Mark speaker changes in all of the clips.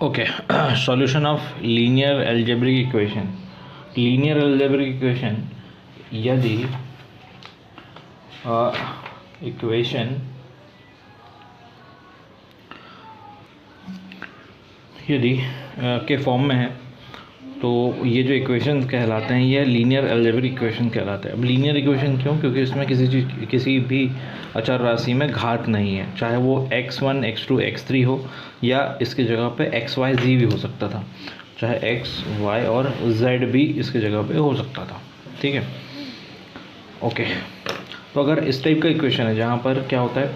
Speaker 1: Okay, solution of linear algebraic equation. Linear algebraic equation यदि equation के form में है तो ये जो इक्वेशन कहलाते हैं ये लीनियर अलजेब्रिक इक्वेशन कहलाते हैं। अब लीनियर इक्वेशन क्यों? क्योंकि इसमें किसी भी अचर राशि में घात नहीं है, चाहे वो x1 x2 x3 हो या इसकी जगह पे x y z भी हो सकता था, चाहे x y और z भी इसकी जगह पे हो सकता था। ठीक है, ओके। तो अगर इस टाइप का इक्वेशन है जहाँ पर क्या होता है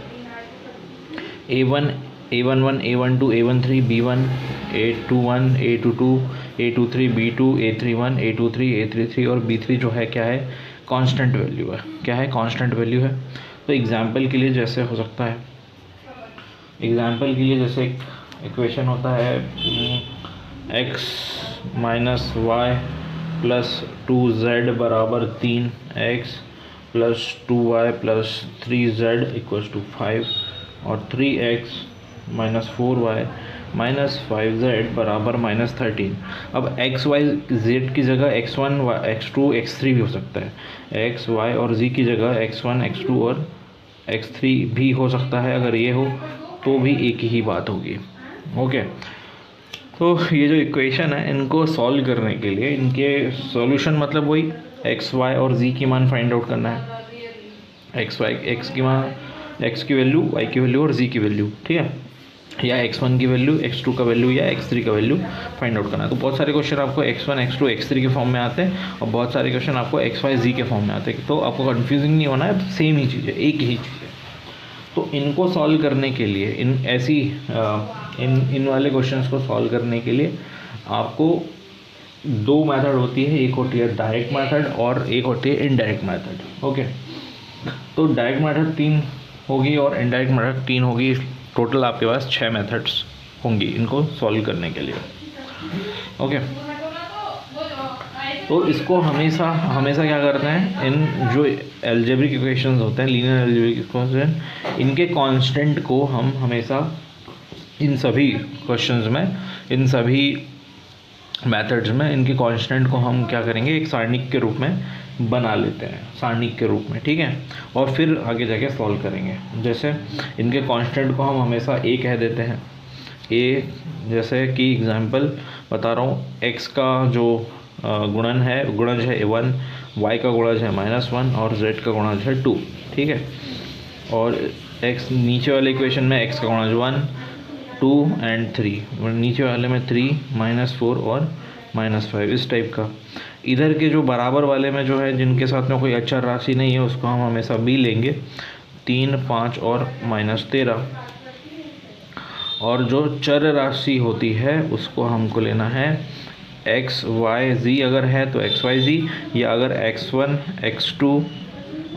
Speaker 1: a1 a11 a12 a13 b1 a21 a22 a23 b2 a31 a23 a33 और b3 जो है क्या है, कांस्टेंट वैल्यू है। क्या है? कांस्टेंट वैल्यू है। तो एग्जाम्पल के लिए जैसे हो सकता है, एग्जाम्पल के लिए जैसे इक्वेशन होता है x minus y plus 2z बराबर 3x plus 2y plus 3z equals to 5 और 3x minus 4y minus 5z बराबर माइनस 13। अब x y z की जगह x1 x2 x3 भी हो सकता है, x y और z की जगह x1 x2 और x3 भी हो सकता है। अगर ये हो तो भी एक ही बात होगी। ओके, तो ये जो इक्वेशन है इनको सॉल्व करने के लिए इनके सॉल्यूशन मतलब वही x y और z की मान फाइंड आउट करना है। x की मान, x की वैल्यू, y की वैल्यू और z की वैल्यू, ठीक है, या x1 की वैल्यू, x2 का वैल्यू या x3 का वैल्यू फाइंड आउट करना है। तो बहुत सारे क्वेश्चन आपको x1 x2 x3 के फॉर्म में आते हैं और बहुत सारे क्वेश्चन आपको x y z के फॉर्म में आते हैं। तो आपको कंफ्यूजिंग नहीं होना है, सेम ही चीज़ है, एक ही चीज़ है। तो इनको सॉल्व करने के लिए इन वाले क्वेश्चंस को सॉल्व करने के लिए आपको दो मेथड होती है, एक होती है डायरेक्ट मेथड और एक होती है इनडायरेक्ट मेथड। ओके, तो डायरेक्ट मेथड 3 होगी और इनडायरेक्ट मेथड 3 होगी। टोटल आपके पास 6 मेथड्स होंगी इनको सॉल्व करने के लिए। ओके, तो इसको हमेशा क्या करते हैं, इन जो अलजेब्रिक इक्वेशंस होते हैं, लीनियर अलजेब्रिक इक्वेशन, इनके कांस्टेंट को हम हमेशा इन सभी क्वेश्चंस में, इन सभी मेथड्स में इनके कांस्टेंट को हम क्या करेंगे, एक सारणिक के रूप में बना लेते हैं, सारणिक के रूप में, ठीक है, और फिर आगे जाके सॉल्व करेंगे। जैसे इनके कांस्टेंट को हम हमेशा a कह देते हैं। a जैसे कि एग्जांपल बता रहा हूँ, x का जो गुणज है 1, y का गुणज है -1 और z का गुणज है 2, ठीक है। और x नीचे वाले इक्वेशन में x का गुणज 1 2 एंड 3, नीचे वाले में 3 -4 और -5, इस टाइप का। इधर के जो बराबर वाले में जो है, जिनके साथ में कोई अचर राशि नहीं है, उसको हम हमेशा b लेंगे, 3 5 और -13। और जो चर राशि होती है उसको हमको लेना है x y z, अगर है तो x y z, या अगर x1 x2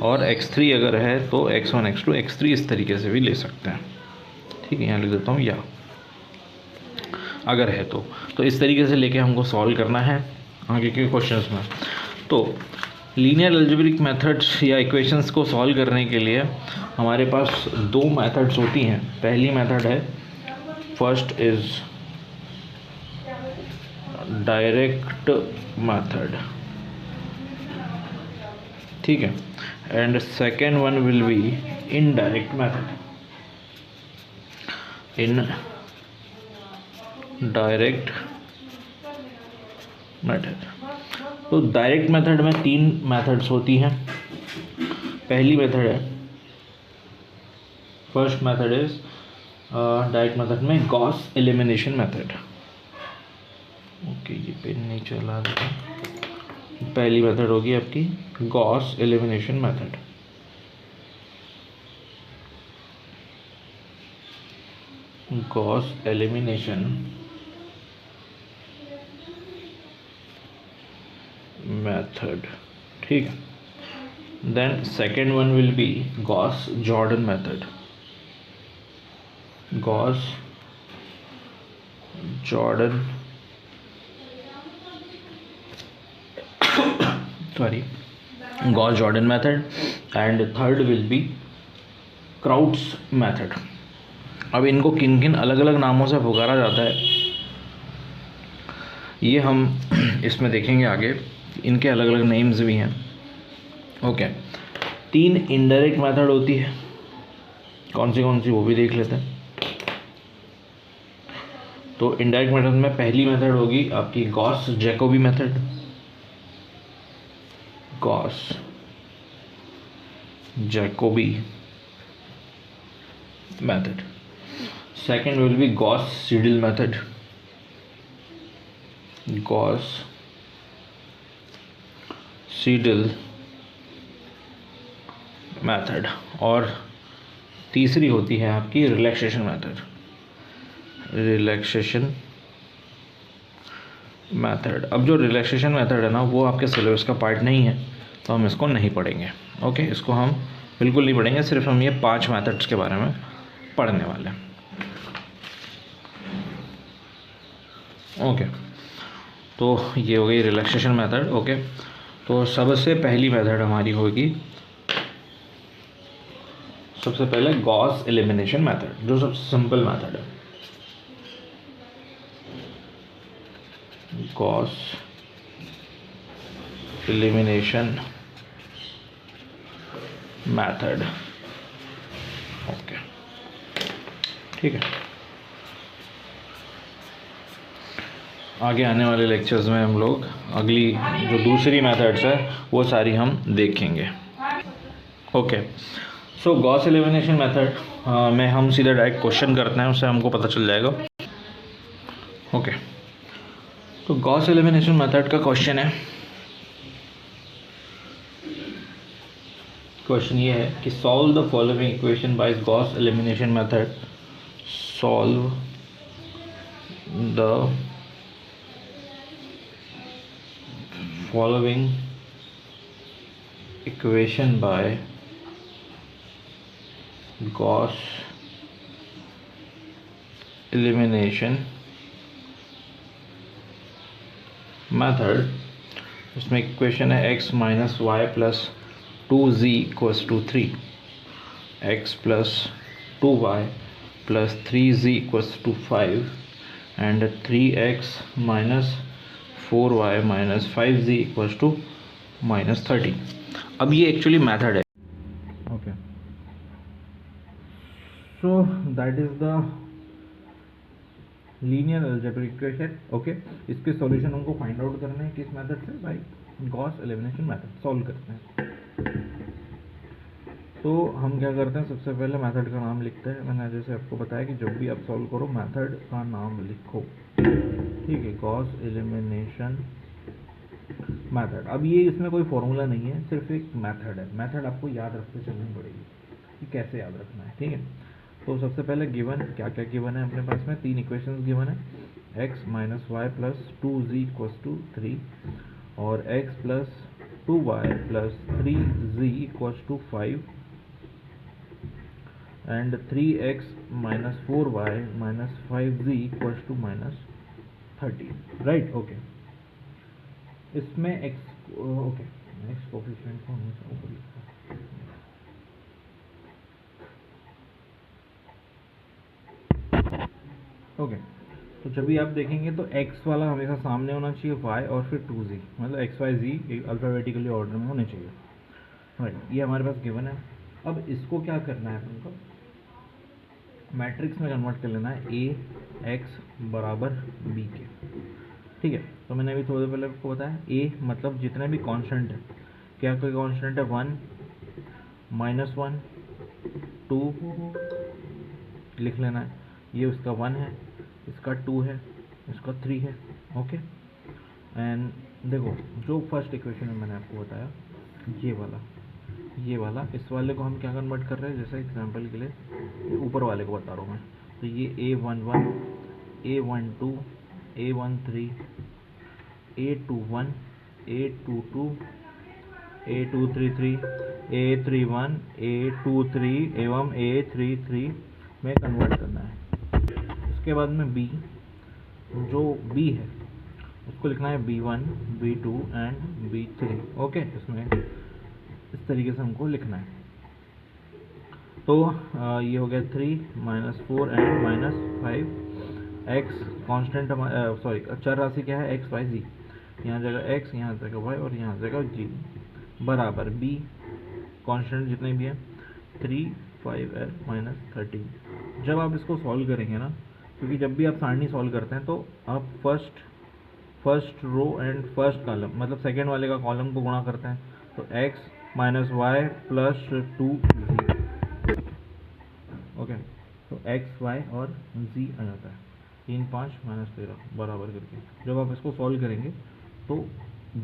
Speaker 1: और x3 अगर है तो x1 x2 x3, इस तरीके से भी ले सकते हैं। ठीक है, यहाँ लिख देता हूँ या अगर है तो इस तरीके से लेके हमको सॉल्व करना है आगे के क्वेश्चंस में। तो लीनियर अलजेब्रिक मेथड्स या इक्वेशंस को सॉल्व करने के लिए हमारे पास दो मेथड्स होती हैं। पहली मेथड है, फर्स्ट इज डायरेक्ट मेथड, ठीक है, and second one will be indirect method. In direct method, तो डायरेक्ट मेथड में 3 मेथड्स होती हैं। पहली मेथड है, first method is direct method में गॉस एलिमिनेशन मेथड। ओके, ये पेन नहीं चला रहा। पहली मेथड होगी आपकी Gauss elimination method. Gauss elimination method, ठीक। Then second one will be Gauss Jordan method. Gauss Jordan Gauss Jordan method, and third will be Crout's method. अब इनको किन किन अलग अलग नामों से पुकारा जाता है ये हम इसमें देखेंगे आगे, इनके अलग अलग नेम्स भी हैं। ओके, 3 इनडायरेक्ट मेथड होती है, कौन सी वो भी देख लेते हैं। तो इनडायरेक्ट मेथड में पहली मेथड होगी आपकी Gauss Jacobi method, Gauss Jacobi method. Second will be Gauss Seidel method, Gauss Seidel method. और तीसरी होती है आपकी रिलैक्सेशन मेथड, रिलैक्सेशन मेथड। अब जो रिलैक्सेशन मेथड है ना, वो आपके सिलेबस का पार्ट नहीं है, तो हम इसको नहीं पढ़ेंगे। ओके, इसको हम बिल्कुल नहीं पढ़ेंगे, सिर्फ हम ये 5 मेथड्स के बारे में पढ़ने वाले हैं। ओके, तो ये हो गई रिलैक्सेशन मेथड। ओके, तो सबसे पहली मेथड हमारी होगी, सबसे पहले गॉस एलिमिनेशन मेथड, जो सबसे सिंपल मेथड है, गॉस एलिमिनेशन मेथड। ओके, ठीक है। आगे आने वाले लेक्चर्स में हम लोग अगली जो दूसरी मेथड्स है वो सारी हम देखेंगे। ओके, सो गॉस एलिमिनेशन मेथड में हम सीधा डायरेक्ट क्वेश्चन करते हैं, उससे हमको पता चल जाएगा। ओके, तो गॉस एलिमिनेशन मेथड का क्वेश्चन है, क्वेश्चन ये है कि solve the following equation by Gauss elimination method, सॉल्व द following equation by Gauss elimination method। इसमें इक्वेशन है x minus y plus 2z equals to 3, x plus 2y plus 3z equals to 5 and 3x minus 4y minus 5z equals to minus 30। अब ये actually method है। Okay, so that is the linear algebraic equation. Okay, इसके solution हमको find out करना है किस method से, by Gauss elimination method solve करते हैं। तो हम क्या करते हैं, सबसे पहले मेथड का नाम लिखते हैं। मैंने जैसे आपको बताया कि जब भी आप सॉल्व करो मेथड का नाम लिखो, ठीक है, गॉस एलिमिनेशन मेथड। अब ये इसमें कोई फॉर्मूला नहीं है, सिर्फ एक मेथड है। मेथड आपको याद रखते चलनी पड़ेगी कि कैसे याद रखना है, ठीक है। तो सबसे पहले गिवन क्या क्या गिवन है अपने पास में, 3 इक्वेशंस गिवन है, x minus y plus 2z equals to 3 और x plus 2y plus 3z equals to 5 and 3x minus 4y minus 5z equals to minus 30, right. Okay, इसमें x, ओके, नेक्स्ट कोफिशिएंट को हमेशा ऊपर लिखा है। Okay, तो जब भी आप देखेंगे तो x वाला हमेशा सामने होना चाहिए, y और फिर 2z, मतलब x y z alphabetically order में होने चाहिए, राइट। ये हमारे पास गिवन है। अब इसको क्या करना है, अपन को मैट्रिक्स में कन्वर्ट कर लेना है, a x बराबर b के, ठीक है। तो मैंने अभी थोड़ी देर पहले आपको बताया a मतलब जितने भी कांस्टेंट है, क्या कोई कांस्टेंट है 1 माइनस 1 2 लिख लेना है, ये उसका 1 है, इसका 2 है, इसका 3 है। ओके, एंड देखो जो फर्स्ट इक्वेशन में मैंने आपको बताया ये वाला इस वाले को हम क्या कन्वर्ट कर रहे हैं, जैसे एग्जांपल के लिए ऊपर वाले को बता रहा हूँ मैं। तो ये a11 a12 a13 a21 a22 a233 a31 a23 एवं a33 में कन्वर्ट करना है। उसके बाद में b, जो b है उसको लिखना है b1 b2 and b3। Okay, इसमें इस तरीके से हमको लिखना है। तो ये हो गया 3 minus 4 and minus 5 x constant sorry चर राशि क्या है, एक्स वाई जी, यहाँ जगह एक्स, यहाँ जगह वाई और यहाँ जगह जी, बराबर बी कांस्टेंट जितने भी हैं 3 5 एल माइनस 13। जब आप इसको सॉल्व करेंगे ना, क्योंकि जब भी आप सारणी सॉल्व करते हैं तो आप first row and first column मतलब सेकेंड वाले का कॉलम को गुणा करते हैं, तो x minus y plus 2 z, okay, तो एक्स वाई और जी आ जाता है 3 5 माइनस 13 बराबर करके। जब आप इसको सॉल्व करेंगे तो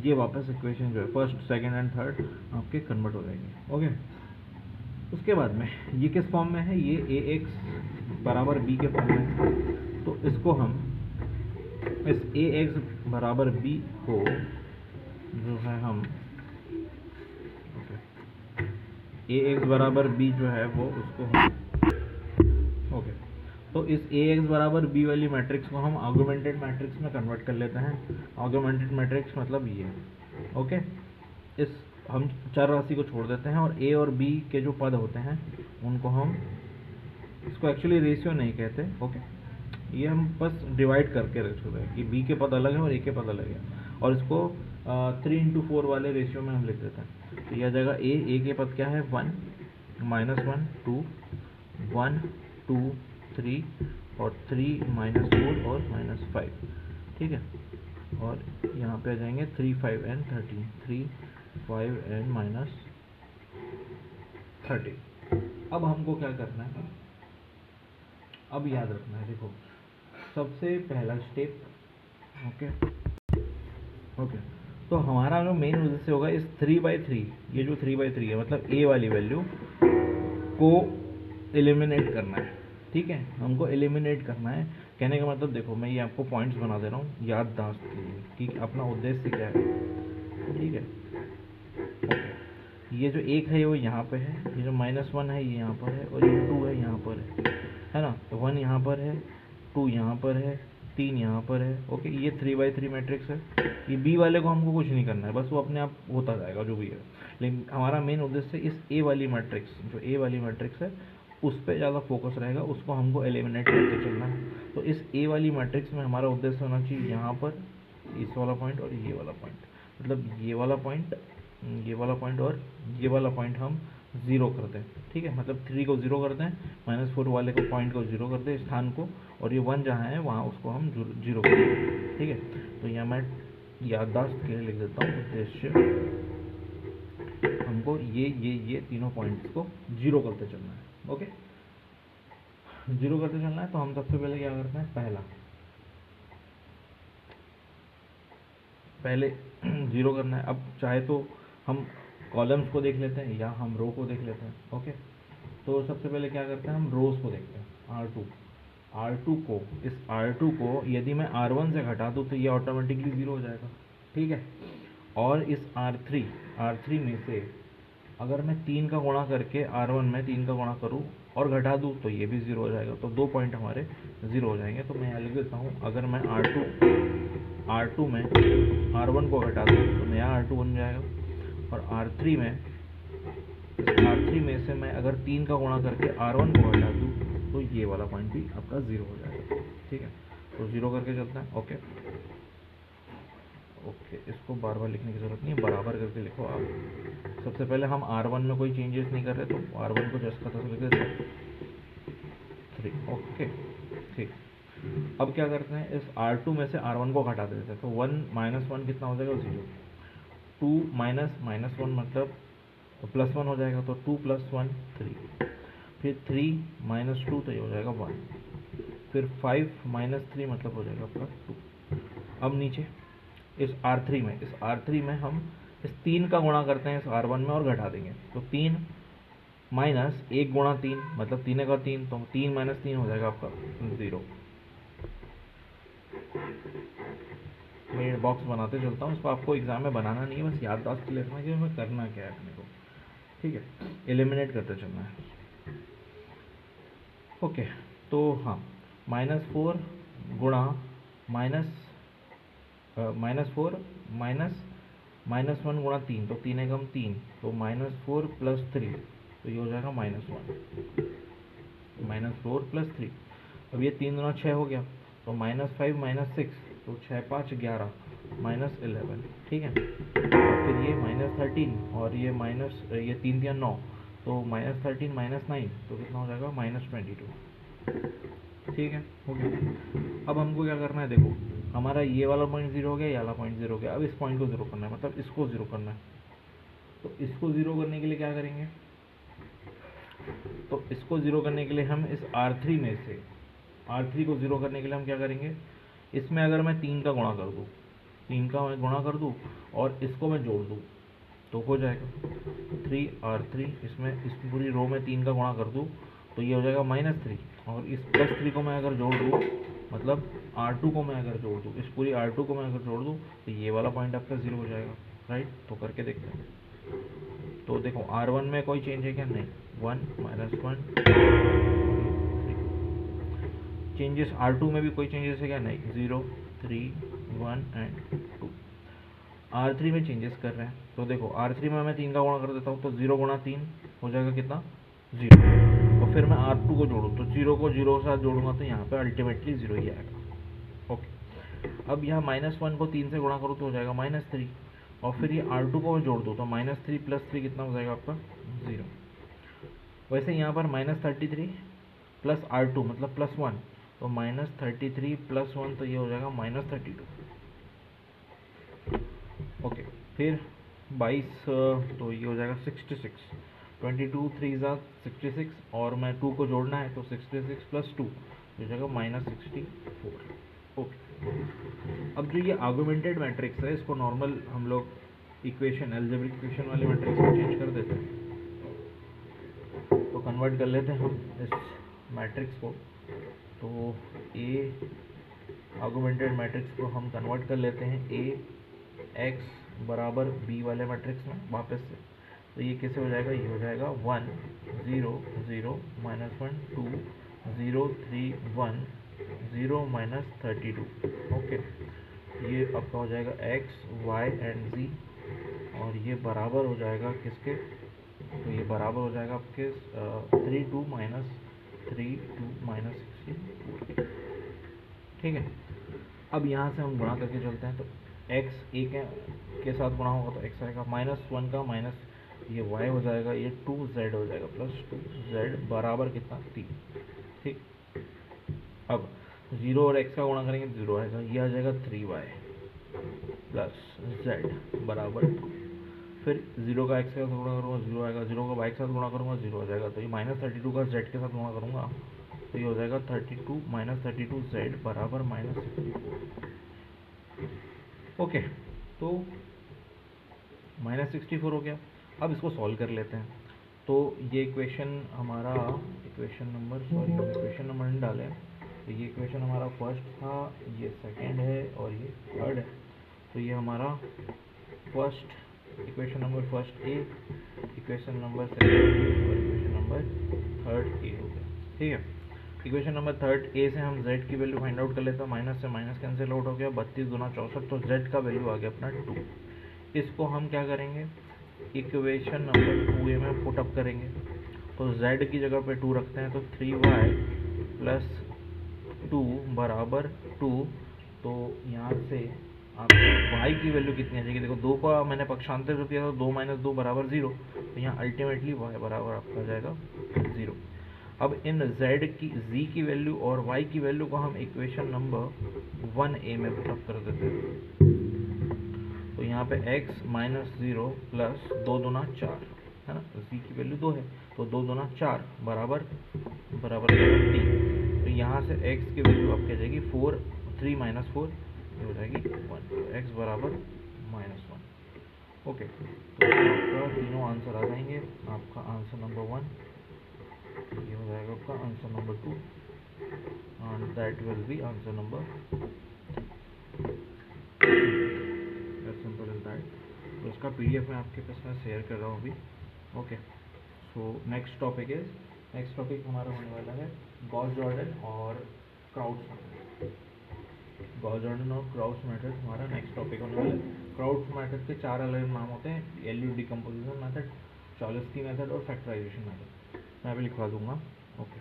Speaker 1: ये वापस इक्वेशन जो है फर्स्ट सेकंड एंड थर्ड आपके कन्वर्ट हो जाएंगे, ओके। उसके बाद में ये किस फॉर्म में है, ये ए एक्स बराबर बी के फॉर्म में है, तो इसको हम इस ए एक्स बराबर बी को जो है हम ए एक्स बराबर बी जो है वो उसको हम ओके, तो इस ए एक्स बराबर बी वाली मैट्रिक्स को हम आर्गुमेंटेड मैट्रिक्स में कन्वर्ट कर लेते हैं। आर्गुमेंटेड मैट्रिक्स मतलब ये, ओके। इस हम चर राशि को छोड़ देते हैं और ए और बी के जो पद होते हैं उनको हम, इसको एक्चुअली रेशियो नहीं कहते, ओके, ये हम बस डिवाइड करके रेशियो है कि बी के पद अलग है और ए के पद अलग है, और इसको 3:4 वाले रेशियो में हम लिख देते हैं। तो यह जगह ए के पद क्या है 1 -1 2 1 2 3 और 3 -4 और -5, ठीक है। और यहाँ पे आ जाएंगे 3 5 एंड 13 3 5 एंड -30। अब हमको क्या करना है, अब याद रखना है, देखो सबसे पहला स्टेप, ओके ओके, तो हमारा जो मेन उद्देश्य होगा इस 3/3, ये जो 3/3 है मतलब ए वाली वैल्यू को एलिमिनेट करना है, ठीक है, हमको एलिमिनेट करना है। कहने का मतलब देखो मैं ये आपको पॉइंट्स बना दे रहा हूँ याददाश्त के लिए कि अपना उद्देश्य क्या है, ठीक है। ये जो एक है वो यहाँ पे है, ये जो -1 है ये यहाँ पर है और ये 2 है यहाँ पर है ना, तो 1 यहाँ पर है, 2 यहाँ पर है, 3 यहाँ पर है, ओके। ये 3/3 मैट्रिक्स है। ये बी वाले को हमको कुछ नहीं करना है, बस वो अपने आप होता जाएगा जो भी है, लेकिन हमारा मेन उद्देश्य इस ए वाली मैट्रिक्स, जो ए वाली मैट्रिक्स है उस पर ज़्यादा फोकस रहेगा, उसको हमको एलिमिनेट करके चलना है। तो इस ए वाली मैट्रिक्स में हमारा उद्देश्य होना चाहिए यहाँ पर इस वाला पॉइंट और ये वाला पॉइंट, मतलब ये वाला पॉइंट, ये वाला पॉइंट और ये वाला पॉइंट हम ज़ीरो कर दें, ठीक है, मतलब 3 को ज़ीरो कर दें, -4 वाले को पॉइंट को ज़ीरो कर दें स्थान को, और ये 1 जहाँ है वहाँ उसको हम ज़ीरो कर दें, ठीक है। तो यहाँ मैं याददाश्त के लिए लिख देता हूँ उद्देश्य, हमको ये तीनों पॉइंट्स को ज़ीरो करते चलना है, ओके, ज़ीरो करते चलना है। तो हम सबसे पहले क्या करते हैं, पहले ज़ीरो करना है। अब चाहे तो हम कॉलम्स को देख लेते हैं या हम रो को देख लेते हैं, ओके। तो सबसे पहले क्या करते हैं, हम रोज़ को देखते हैं, R2 को, इस R2 को यदि मैं R1 से घटा दूँ तो ये ऑटोमेटिकली ज़ीरो हो जाएगा, ठीक है। और इस R3 में से अगर मैं 3 का गुणा करके R1 में 3 का गुणा करूँ और घटा दूँ तो ये भी ज़ीरो हो जाएगा, तो 2 पॉइंट हमारे ज़ीरो हो जाएंगे। तो मैं यहाँ लिख देता हूँ, अगर मैं R2 में R1 को घटा दूँ तो नया R2 बन जाएगा, और R3 में से मैं अगर 3 का गुणा करके R1 को घटा दूँ तो ये वाला पॉइंट भी आपका ज़ीरो हो जाएगा, ठीक है। तो ज़ीरो करके चलता है, ओके, इसको बार बार लिखने की ज़रूरत नहीं है, बराबर करके लिखो आप। सबसे पहले हम R1 में कोई चेंजेस नहीं कर रहे, तो R1 को जस्ट का तस लिख देते 3, ओके, ठीक। अब क्या करते हैं, इस R2 में से R1 को घटा देते हैं, तो 1 -1 कितना हो जाएगा, 0। 2 -1 मतलब +1 हो जाएगा, तो 2 + 1 3, फिर 3 -2 तो ये हो जाएगा 1, फिर 5 -3 मतलब हो जाएगा आपका 2। अब नीचे इस R3 में हम इस 3 का गुणा करते हैं इस R1 में और घटा देंगे, तो 3 माइनस 1 गुणा 3 मतलब 3 का 3, तो 3 - 3 हो जाएगा आपका 0। मैं बॉक्स बनाते चलता हूँ, इसको आपको एग्जाम में बनाना नहीं है, बस याददाश्त के लिए रखना कि हमें करना क्या है अपने को, ठीक है, एलिमिनेट करते चलना है, ओके। तो हाँ, -4 गुणा -4 -1 गुणा 3, तो 3 एकम 3, तो -4 + 3, तो ये हो जाएगा -1, -4 + 3। अब ये 3 गुना 6 हो गया, तो -5 -6 तो 6 5 11 -11, ठीक है। और फिर ये -13 और ये ये 3 3 9 तो -13 -9 तो कितना हो जाएगा -22, ठीक है, हो गया। अब हमको क्या करना है, देखो हमारा ये वाला पॉइंट 0 हो गया, ये वाला पॉइंट 0 हो गया। अब इस पॉइंट को 0 करना है, मतलब इसको 0 करना है। तो इसको 0 करने के लिए क्या करेंगे, तो इसको 0 करने के लिए हम इस R3 में से R3 को 0 करने के लिए हम क्या करेंगे, इसमें अगर मैं 3 का गुणा कर दूँ, 3 का मैं गुणा कर दूँ और इसको मैं जोड़ दूँ तो हो जाएगा 3R3। इसमें इस पूरी रो में 3 का गुणा कर दूँ तो ये हो जाएगा -3, और इस +3 को मैं अगर जोड़ दूँ, मतलब R2 को मैं अगर जोड़ दूँ, इस पूरी R2 को मैं अगर जोड़ दूँ तो ये वाला पॉइंट आपका 0 हो जाएगा, राइट। तो करके देखते हैं। तो देखो R1 में कोई चेंज है क्या, नहीं, 1 -1 3। चेंजेस R2 में भी कोई चेंजेस है क्या, नहीं, 0 3 1 एंड 2। R3 में चेंजेस कर रहे हैं, तो देखो R3 में मैं 3 का गुणा कर देता हूँ, तो 0 गुणा 3 हो जाएगा कितना, 0। और फिर मैं R2 को जोड़ूँ तो 0 को 0 के साथ जोड़ूंगा तो यहाँ पे अल्टीमेटली 0 ही आएगा, ओके। अब यहाँ -1 को 3 से गुणा करूँ तो हो जाएगा -3, और फिर ये R2 को मैं जोड़ दूँ तो -3 + 3 कितना हो जाएगा आपका, 0। वैसे यहाँ पर -33 प्लस R2 मतलब +1, तो -33 + 1 तो ये हो जाएगा -32, ओके। फिर 22 तो ये हो जाएगा 66, 22 3 66, और मैं 2 को जोड़ना है तो 66 + 2 हो जाएगा -64, ओके। अब जो ये आर्गुमेंटेड मैट्रिक्स है, इसको नॉर्मल हम लोग इक्वेशन, अलजेब्रिक इक्वेशन वाले मैट्रिक्स में चेंज कर देते हैं। तो कन्वर्ट कर लेते हैं हम इस मैट्रिक्स को, तो ए आर्गुमेंटेड मैट्रिक्स को हम कन्वर्ट कर लेते हैं AX बराबर B वाले मैट्रिक्स में वापस से। तो ये कैसे हो जाएगा, ये हो जाएगा 1 0 0 -1 2 0 3 1 0 -32, ओके। ये आपका हो जाएगा X Y एंड Z, और ये बराबर हो जाएगा किसके, तो ये बराबर हो जाएगा आपके 3 2 -64, ठीक है। अब यहाँ से हम गुणा करके चलते हैं, तो x a के साथ गुणा होगा तो x आएगा, -1 का माइनस ये y हो जाएगा, ये 2z हो जाएगा, +2z बराबर कितना, 3, ठीक। अब 0 और x का गुणा करेंगे 0 आएगा, ये आ जाएगा 3y + z बराबर 2। फिर 0 का x के साथ गुणा करूँगा 0 आएगा, 0 का y के साथ गुणा करूँगा 0 आ जाएगा, तो ये -32 का z के साथ गुणा करूँगा तो ये हो जाएगा 32 -32z बराबर -64, ओके। तो -64 हो गया। अब इसको सॉल्व कर लेते हैं। तो ये इक्वेशन हमारा इक्वेशन नंबर नहीं डाले, तो ये इक्वेशन हमारा फर्स्ट था, ये सेकंड है और ये थर्ड है। तो ये हमारा first equation number first A, equation number second ए और इक्वेशन नंबर थर्ड ए हो गया, ठीक है। इक्वेशन नंबर थर्ड ए से हम z की वैल्यू फाइंड आउट कर लेते हैं, माइनस से माइनस कैंसिल आउट हो गया, 32 गुना 64, तो z का वैल्यू आ गया अपना 2। इसको हम क्या करेंगे, इक्वेशन नंबर 2a में पुट अप करेंगे, तो z की जगह पे 2 रखते हैं, तो 3y + 2 बराबर 2। तो यहाँ से आपको y की वैल्यू कितनी आ जाएगी, देखो 2 का मैंने पक्षांतर कर दिया था, 2 - 2 बराबर 0, तो यहाँ अल्टीमेटली y बराबर आपका आ जाएगा 0। अब इन z की वैल्यू और y की वैल्यू को हम इक्वेशन नंबर 1a में पुटअप कर देते हैं। तो यहाँ पे x - 0 + 2 दूना 4 है ना, तो z की वैल्यू 2 है, तो 2 दूना 4 बराबर 3। तो यहाँ से x की वैल्यू आपकी आ जाएगी 4, 3 - 4 ये हो जाएगी 1, तो x बराबर -1, ओके। तो आपका तीनों आंसर आ जाएंगे, आपका आंसर नंबर 1, ये हो जाएगा आपका answer number 2, and that will be answer number 3, as simple as that. तो इसका PDF मैं आपके पास में शेयर कर रहा हूँ अभी, ओके। सो नेक्स्ट टॉपिक हमारा होने वाला है गॉस जॉर्डन और क्राउड्स मेथड। गॉस जॉर्डन और क्राउड्स मेथड हमारा नेक्स्ट टॉपिक होने वाला है। क्राउड्स मेथड के 4 अलग नाम होते हैं, LU डिकम्पोजिशन मेथड, चॉलस्की मेथड और फैक्टराइजेशन मेथड। मैं अभी लिखवा दूंगा, ओके।